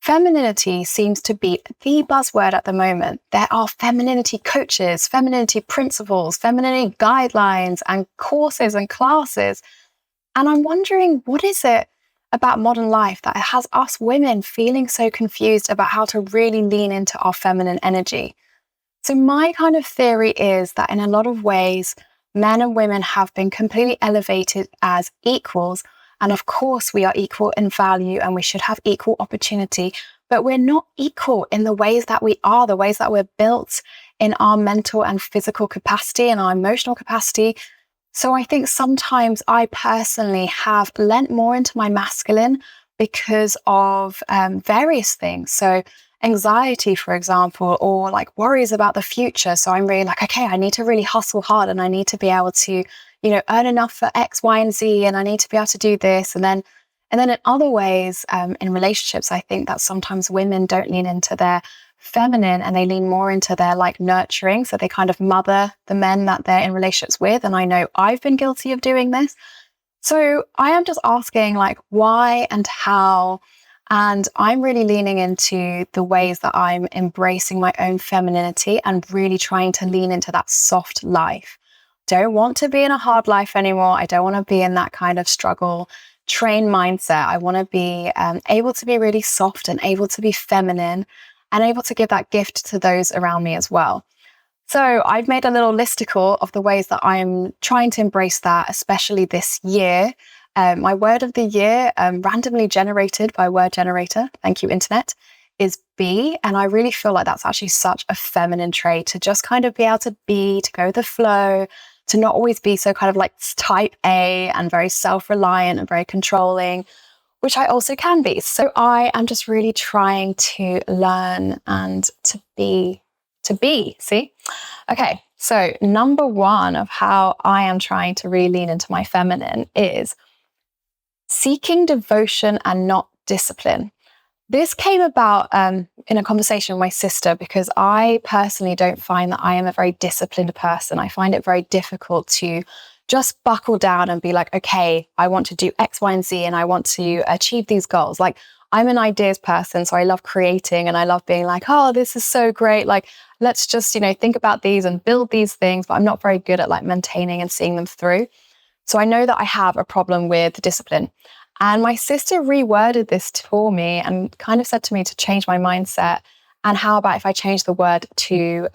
Femininity seems to be the buzzword at the moment. There are femininity coaches, femininity principles, femininity guidelines, and courses and classes. And I'm wondering, what is it about modern life that has us women feeling so confused about how to really lean into our feminine energy? So my kind of theory is that in a lot of ways, men and women have been completely elevated as equals. And of course, we are equal in value and we should have equal opportunity, but we're not equal in the ways that we are, the ways that we're built in our mental and physical capacity and our emotional capacity. So I think sometimes I personally have lent more into my masculine because of various things. So anxiety, for example, or like worries about the future. So I'm really like, okay, I need to really hustle hard and I need to be able to, earn enough for X, Y, and Z, and I need to be able to do this. And then in other ways, in relationships, I think that sometimes women don't lean into their feminine and they lean more into their like nurturing. So they kind of mother the men that they're in relationships with. And I know I've been guilty of doing this. So I am just asking like why and how. And I'm really leaning into the ways that I'm embracing my own femininity and really trying to lean into that soft life. Don't want to be in a hard life anymore. I don't want to be in that kind of struggle train mindset. I want to be able to be really soft and able to be feminine and able to give that gift to those around me as well. So I've made a little listicle of the ways that I'm trying to embrace that, especially this year. My word of the year, randomly generated by Word Generator, thank you, Internet, is be. And I really feel like that's actually such a feminine trait to just kind of be able to be, to go with the flow, to not always be so kind of like type A and very self-reliant and very controlling, which I also can be. So I am just really trying to learn and to be, see? Okay, so number one of how I am trying to really lean into my feminine is seeking devotion and not discipline. This came about in a conversation with my sister because I personally don't find that I am a very disciplined person. I find it very difficult to just buckle down and be like, okay, I want to do X, Y, and Z, and I want to achieve these goals. Like, I'm an ideas person, so I love creating and I love being like, oh, this is so great. Like, let's just, think about these and build these things, but I'm not very good at like maintaining and seeing them through. So I know that I have a problem with discipline. And my sister reworded this for me and kind of said to me to change my mindset. And how about if I change the word to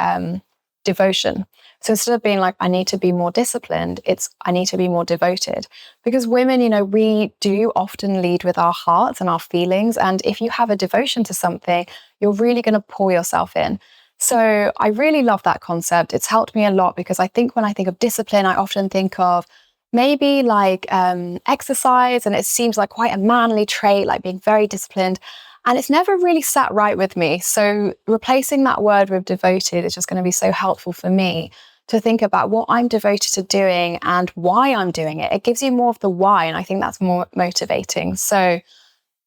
devotion? So instead of being like, I need to be more disciplined, it's I need to be more devoted. Because women, we do often lead with our hearts and our feelings. And if you have a devotion to something, you're really going to pour yourself in. So I really love that concept. It's helped me a lot because I think when I think of discipline, I often think of maybe like exercise, and it seems like quite a manly trait, like being very disciplined. And it's never really sat right with me. So replacing that word with devoted is just going to be so helpful for me to think about what I'm devoted to doing and why I'm doing it. It gives you more of the why, and I think that's more motivating. So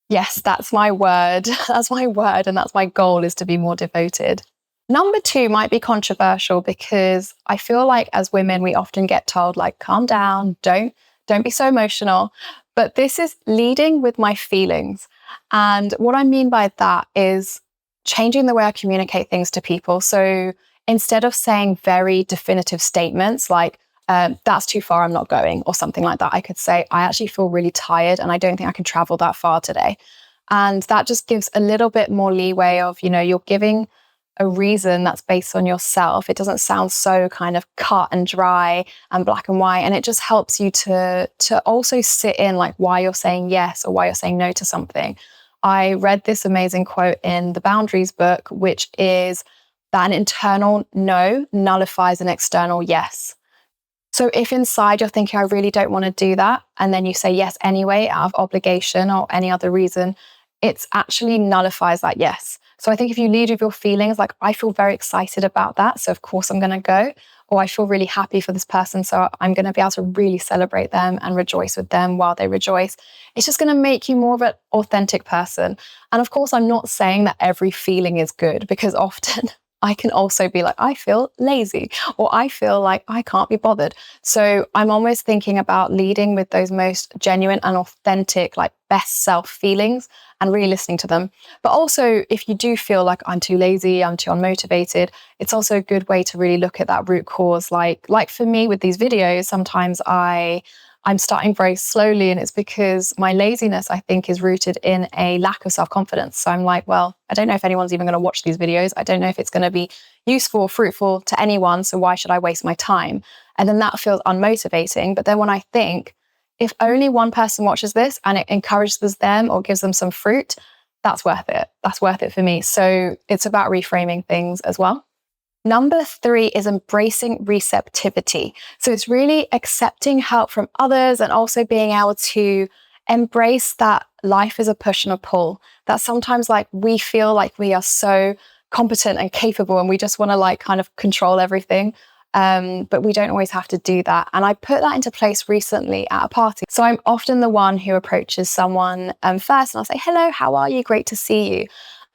yes, that's my word. That's my word, and that's my goal, is to be more devoted. Number two might be controversial because I feel like as women, we often get told like, calm down, don't be so emotional. But this is leading with my feelings. And what I mean by that is changing the way I communicate things to people. So instead of saying very definitive statements like, that's too far, I'm not going, or something like that, I could say, I actually feel really tired and I don't think I can travel that far today. And that just gives a little bit more leeway of, you're giving a reason that's based on yourself. It doesn't sound so kind of cut and dry and black and white. And it just helps you to also sit in like why you're saying yes or why you're saying no to something. I read this amazing quote in the Boundaries book, which is that an internal no nullifies an external yes. So if inside you're thinking, I really don't want to do that, and then you say yes anyway out of obligation or any other reason, it actually nullifies that yes. So I think if you lead with your feelings, like I feel very excited about that, so of course I'm going to go, or I feel really happy for this person, so I'm going to be able to really celebrate them and rejoice with them while they rejoice. It's just going to make you more of an authentic person. And of course, I'm not saying that every feeling is good, because often I can also be like, I feel lazy, or I feel like I can't be bothered. So I'm almost thinking about leading with those most genuine and authentic, like best self feelings, and really listening to them. But also, if you do feel like I'm too lazy, I'm too unmotivated, it's also a good way to really look at that root cause. Like for me with these videos, sometimes I'm starting very slowly, and it's because my laziness, I think, is rooted in a lack of self-confidence. So I'm like, well, I don't know if anyone's even going to watch these videos. I don't know if it's going to be useful or fruitful to anyone. So why should I waste my time? And then that feels unmotivating. But then when I think, if only one person watches this and it encourages them or gives them some fruit, that's worth it. That's worth it for me. So it's about reframing things as well. Number 3 is embracing receptivity. So it's really accepting help from others and also being able to embrace that life is a push and a pull. That sometimes like we feel like we are so competent and capable and we just want to like kind of control everything. But we don't always have to do that. And I put that into place recently at a party. So I'm often the one who approaches someone first and I'll say, hello, how are you? Great to see you.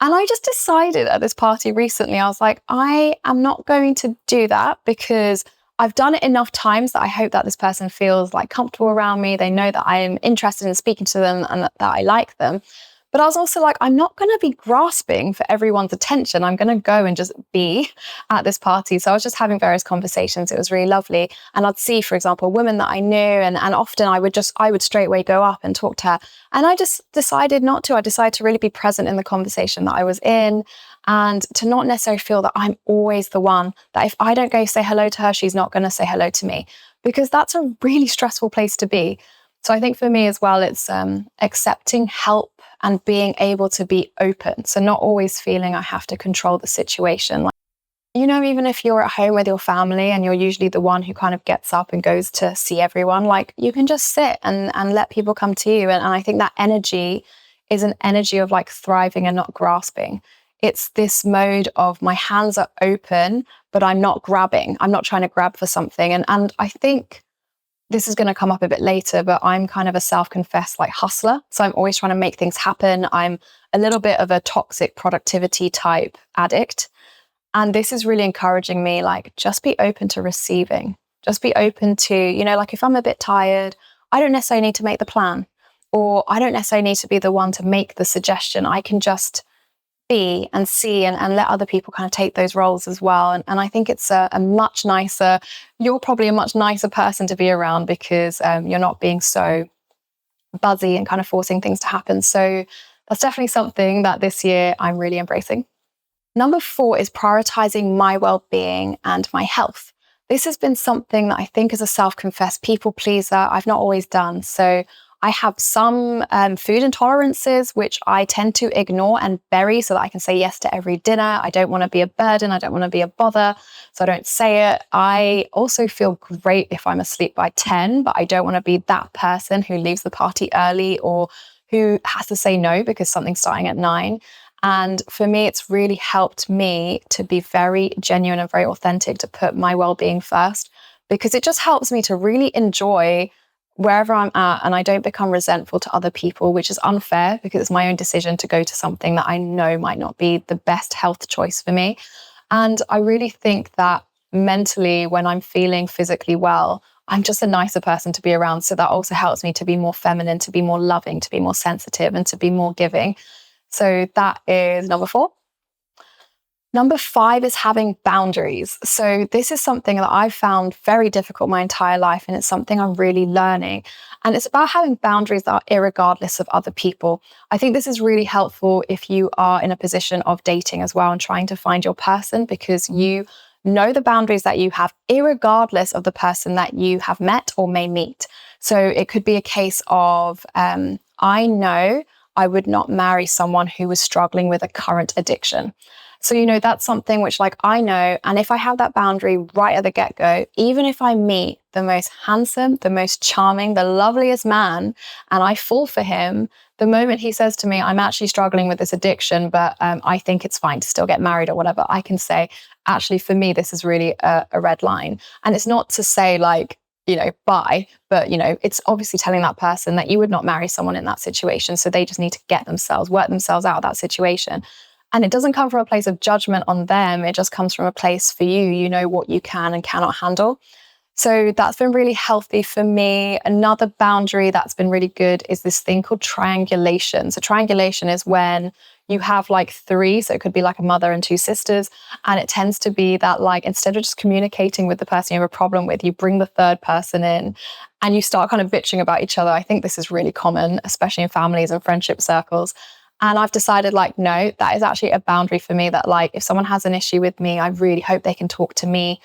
And I just decided at this party recently, I was like, I am not going to do that because I've done it enough times that I hope that this person feels like comfortable around me. They know that I am interested in speaking to them and that I like them. But I was also like, I'm not going to be grasping for everyone's attention. I'm going to go and just be at this party. So I was just having various conversations. It was really lovely. And I'd see, for example, a woman that I knew, and often I would straight away go up and talk to her. And I just decided not to. I decided to really be present in the conversation that I was in and to not necessarily feel that I'm always the one, that if I don't go say hello to her, she's not going to say hello to me, because that's a really stressful place to be. So I think for me as well, it's accepting help and being able to be open. So not always feeling I have to control the situation. Like, you know, even if you're at home with your family and you're usually the one who kind of gets up and goes to see everyone, like you can just sit and let people come to you. And I think that energy is an energy of like thriving and not grasping. It's this mode of my hands are open, but I'm not grabbing. I'm not trying to grab for something. And I think this is going to come up a bit later, but I'm kind of a self-confessed like hustler. So I'm always trying to make things happen. I'm a little bit of a toxic productivity type addict. And this is really encouraging me, like, just be open to receiving. Just be open to, you know, like if I'm a bit tired, I don't necessarily need to make the plan, or I don't necessarily need to be the one to make the suggestion. I can just be and see and let other people kind of take those roles as well. And I think it's a much nicer, you're probably a much nicer person to be around because you're not being so buzzy and kind of forcing things to happen. So that's definitely something that this year I'm really embracing. Number 4 is prioritizing my well-being and my health. This has been something that I think as a self-confessed people pleaser, I've not always done. So I have some food intolerances, which I tend to ignore and bury so that I can say yes to every dinner. I don't want to be a burden. I don't want to be a bother. So I don't say it. I also feel great if I'm asleep by 10, but I don't want to be that person who leaves the party early or who has to say no because something's starting at 9. And for me, it's really helped me to be very genuine and very authentic, to put my well-being first, because it just helps me to really enjoy wherever I'm at, and I don't become resentful to other people, which is unfair because it's my own decision to go to something that I know might not be the best health choice for me. And I really think that mentally, when I'm feeling physically well, I'm just a nicer person to be around. So that also helps me to be more feminine, to be more loving, to be more sensitive, and to be more giving. So that is number 4. Number 5 is having boundaries. So this is something that I've found very difficult my entire life, and it's something I'm really learning. And it's about having boundaries that are irregardless of other people. I think this is really helpful if you are in a position of dating as well and trying to find your person, because you know the boundaries that you have irregardless of the person that you have met or may meet. So it could be a case of, I know I would not marry someone who was struggling with a current addiction. So, you know, that's something which like I know. And if I have that boundary right at the get-go, even if I meet the most handsome, the most charming, the loveliest man, and I fall for him, the moment he says to me, I'm actually struggling with this addiction, but I think it's fine to still get married or whatever, I can say, actually, for me, this is really a red line. And it's not to say like, you know, bye, but, you know, it's obviously telling that person that you would not marry someone in that situation. So they just need to work themselves out of that situation. And it doesn't come from a place of judgment on them. It just comes from a place for you. You know what you can and cannot handle. So that's been really healthy for me. Another boundary that's been really good is this thing called triangulation. So triangulation is when you have like three, so it could be like a mother and two sisters. And it tends to be that like, instead of just communicating with the person you have a problem with, you bring the third person in and you start kind of bitching about each other. I think this is really common, especially in families and friendship circles. And I've decided like, no, that is actually a boundary for me, that like, if someone has an issue with me, I really hope they can talk to me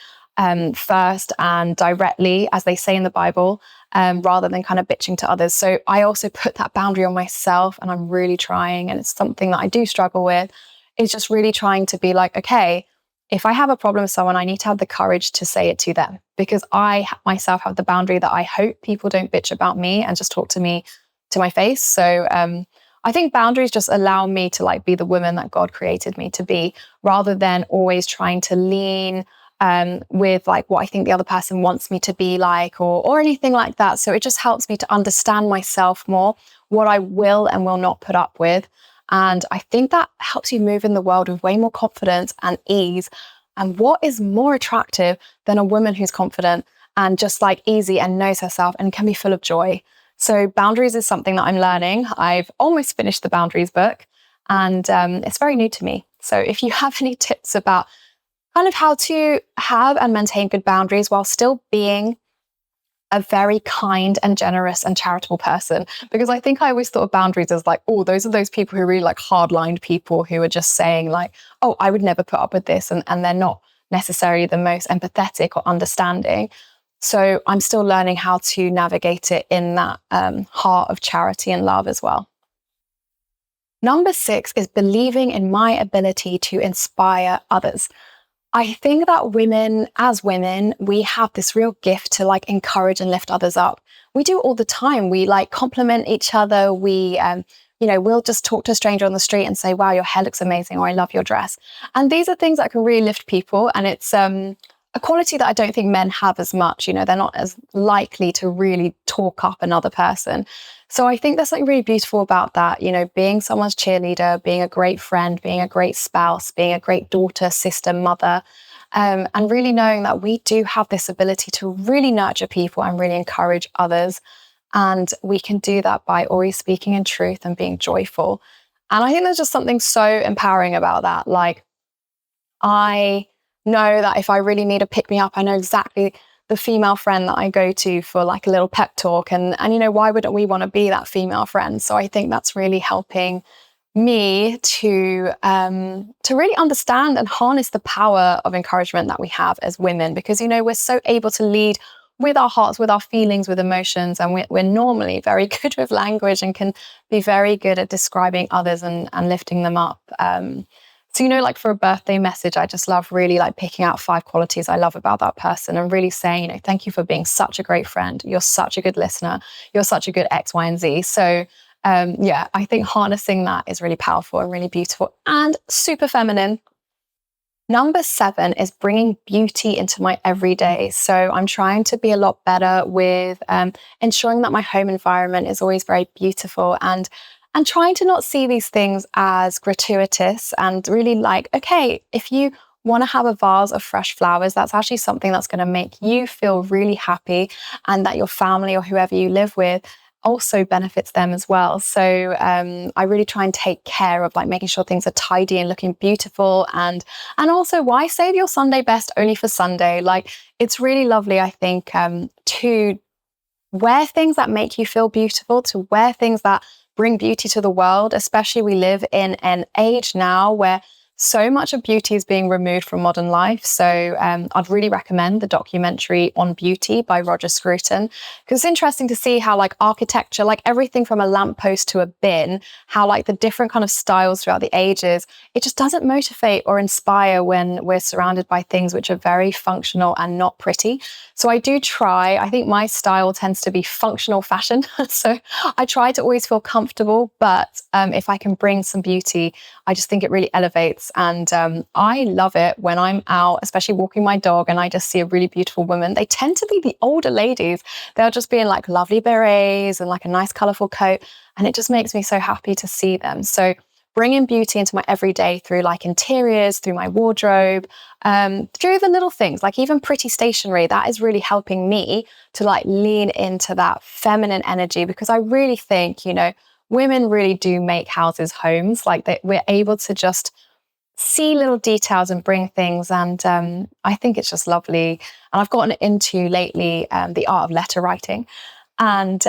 first and directly, as they say in the Bible, rather than kind of bitching to others. So I also put that boundary on myself, and I'm really trying, and it's something that I do struggle with, is just really trying to be like, okay, if I have a problem with someone, I need to have the courage to say it to them, because I myself have the boundary that I hope people don't bitch about me and just talk to me to my face. So I think boundaries just allow me to like be the woman that God created me to be, rather than always trying to lean with like what I think the other person wants me to be like, or anything like that. So it just helps me to understand myself more, what I will and will not put up with. And I think that helps you move in the world with way more confidence and ease. And what is more attractive than a woman who's confident and just like easy and knows herself and can be full of joy? So boundaries is something that I'm learning. I've almost finished the boundaries book, and it's very new to me. So if you have any tips about kind of how to have and maintain good boundaries while still being a very kind and generous and charitable person. Because I think I always thought of boundaries as like, oh, those are those people who are really like hard-lined people who are just saying like, oh, I would never put up with this. And they're not necessarily the most empathetic or understanding. So I'm still learning how to navigate it in that heart of charity and love as well. Number 6 is believing in my ability to inspire others. I think that as women, we have this real gift to like encourage and lift others up. We do it all the time. We like compliment each other. We, we'll just talk to a stranger on the street and say, wow, your hair looks amazing, or I love your dress. And these are things that can really lift people. And it's a quality that I don't think men have as much. They're not as likely to really talk up another person. So I think there's something really beautiful about that, being someone's cheerleader, being a great friend, being a great spouse, being a great daughter, sister, mother, and really knowing that we do have this ability to really nurture people and really encourage others. And we can do that by always speaking in truth and being joyful. And I think there's just something so empowering about that. Like, I know that if I really need a pick me up, I know exactly the female friend that I go to for like a little pep talk. And why wouldn't we want to be that female friend? So I think that's really helping me to really understand and harness the power of encouragement that we have as women, because, we're so able to lead with our hearts, with our feelings, with emotions. And we're normally very good with language and can be very good at describing others and lifting them up. So, like for a birthday message, I just love really like picking out 5 qualities I love about that person and really saying, thank you for being such a great friend. You're such a good listener. You're such a good X, Y, and Z. So I think harnessing that is really powerful and really beautiful and super feminine. Number 7 is bringing beauty into my everyday. So I'm trying to be a lot better with ensuring that my home environment is always very beautiful, and trying to not see these things as gratuitous, and really like, okay, if you want to have a vase of fresh flowers, that's actually something that's going to make you feel really happy, and that your family or whoever you live with also benefits them as well. So I really try and take care of like making sure things are tidy and looking beautiful. And also, why save your Sunday best only for Sunday? Like, it's really lovely, I think, to wear things that make you feel beautiful, to wear things that bring beauty to the world. Especially, we live in an age now where so much of beauty is being removed from modern life. So I'd really recommend the documentary on beauty by Roger Scruton, because it's interesting to see how like architecture, like everything from a lamppost to a bin, how like the different kind of styles throughout the ages, it just doesn't motivate or inspire when we're surrounded by things which are very functional and not pretty. So I do try, I think my style tends to be functional fashion. So I try to always feel comfortable, but if I can bring some beauty, I just think it really elevates. And I love it when I'm out, especially walking my dog, and I just see a really beautiful woman. They tend to be the older ladies. They'll just be in like lovely berets and like a nice colorful coat. And it just makes me so happy to see them. So bringing beauty into my everyday through like interiors, through my wardrobe, through the little things, like even pretty stationery, that is really helping me to like lean into that feminine energy, because I really think, women really do make houses homes. Like we're able to just see little details and bring things. And I think it's just lovely. And I've gotten into lately the art of letter writing. And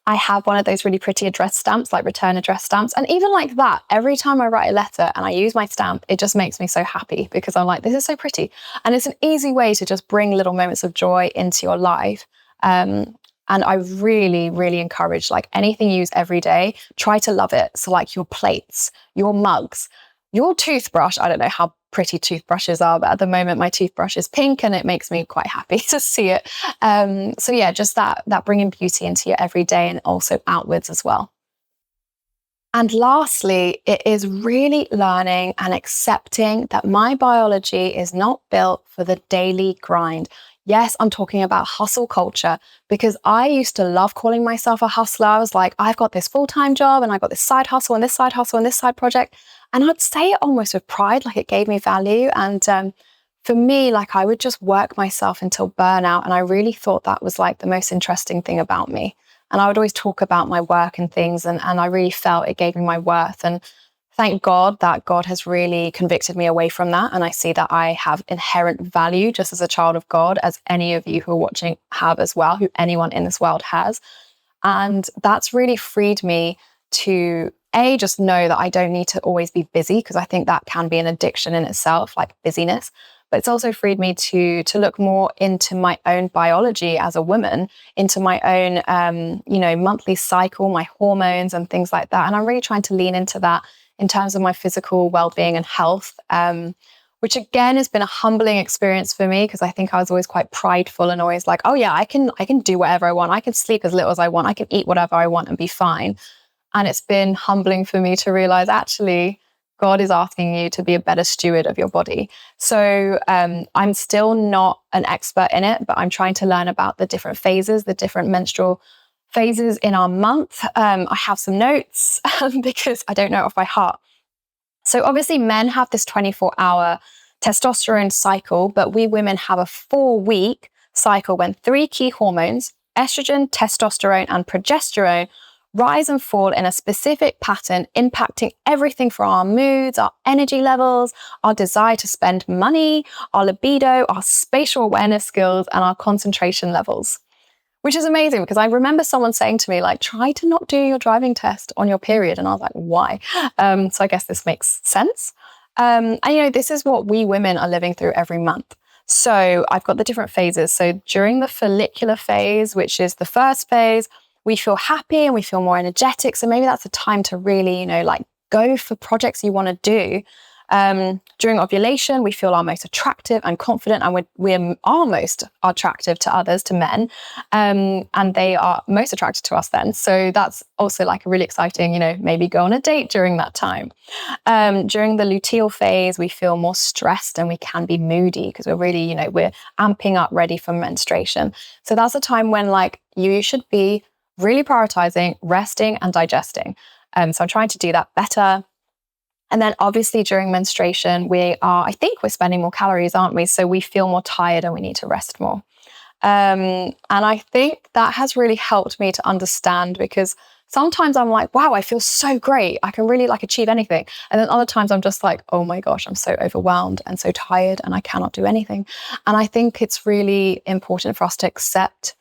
I have one of those really pretty address stamps, like return address stamps. And even like that, every time I write a letter and I use my stamp, it just makes me so happy, because I'm like, this is so pretty. And it's an easy way to just bring little moments of joy into your life. And I really, really encourage, like, anything you use every day, try to love it. So like your plates, your mugs, your toothbrush. I don't know how pretty toothbrushes are, but at the moment my toothbrush is pink and it makes me quite happy to see it. So yeah, just that bringing beauty into your everyday and also outwards as well. And lastly, it is really learning and accepting that my biology is not built for the daily grind. Yes, I'm talking about hustle culture, because I used to love calling myself a hustler. I was like, I've got this full-time job and I got this side hustle and this side hustle and this side project. And I'd say it almost with pride, like it gave me value. And for me, like, I would just work myself until burnout. And I really thought that was like the most interesting thing about me. And I would always talk about my work and things. And I really felt it gave me my worth. And thank God that God has really convicted me away from that. And I see that I have inherent value just as a child of God, as any of you who are watching have as well, who anyone in this world has. And that's really freed me to just know that I don't need to always be busy, because I think that can be an addiction in itself, like busyness. But it's also freed me to look more into my own biology as a woman, into my own, monthly cycle, my hormones and things like that. And I'm really trying to lean into that in terms of my physical well-being and health, which again has been a humbling experience for me, because I think I was always quite prideful and always like, oh yeah, I can do whatever I want. I can sleep as little as I want. I can eat whatever I want and be fine. And it's been humbling for me to realize, actually, God is asking you to be a better steward of your body. So I'm still not an expert in it, but I'm trying to learn about the different phases, the different menstrual phases in our month. I have some notes because I don't know it off by heart. So obviously men have this 24-hour testosterone cycle, but we women have a 4-week cycle when 3 key hormones, estrogen, testosterone, and progesterone, rise and fall in a specific pattern, impacting everything from our moods, our energy levels, our desire to spend money, our libido, our spatial awareness skills, and our concentration levels. Which is amazing, because I remember someone saying to me, like, try to not do your driving test on your period. And I was like, why? So I guess this makes sense. And this is what we women are living through every month. So I've got the different phases. So during the follicular phase, which is the first phase, we feel happy and we feel more energetic. So maybe that's a time to really, go for projects you want to do. During ovulation, we feel our most attractive and confident, and we're our most attractive to others, to men, and they are most attracted to us then. So that's also like a really exciting, maybe go on a date during that time. During the luteal phase, we feel more stressed and we can be moody, because we're really, we're amping up ready for menstruation. So that's a time when you should be really prioritizing resting and digesting. So I'm trying to do that better. And then obviously during menstruation, I think we're spending more calories, aren't we? So we feel more tired and we need to rest more. And I think that has really helped me to understand, because sometimes I'm like, wow, I feel so great. I can really achieve anything. And then other times I'm just like, oh my gosh, I'm so overwhelmed and so tired and I cannot do anything. And I think it's really important for us to accept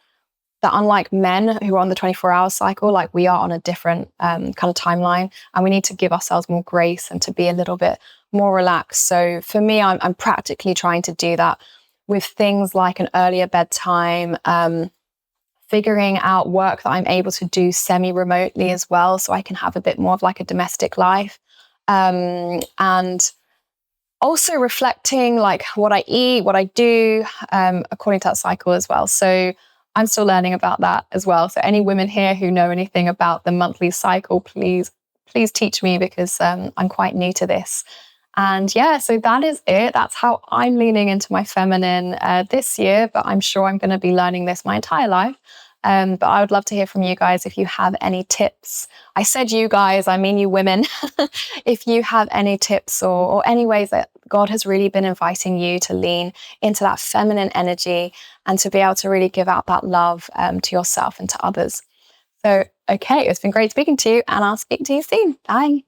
that unlike men who are on the 24-hour cycle, we are on a different kind of timeline, and we need to give ourselves more grace and to be a little bit more relaxed. So for me, I'm practically trying to do that with things like an earlier bedtime, figuring out work that I'm able to do semi-remotely as well, so I can have a bit more of a domestic life, and also reflecting what I eat, what I do, according to that cycle as well. So I'm still learning about that as well. So any women here who know anything about the monthly cycle, please teach me, because I'm quite new to this. And yeah, so that is it. That's how I'm leaning into my feminine this year, but I'm sure I'm going to be learning this my entire life. But I would love to hear from you guys if you have any tips. I said you guys, I mean you women. If you have any tips or any ways that God has really been inviting you to lean into that feminine energy and to be able to really give out that love to yourself and to others. So, okay, it's been great speaking to you, and I'll speak to you soon. Bye.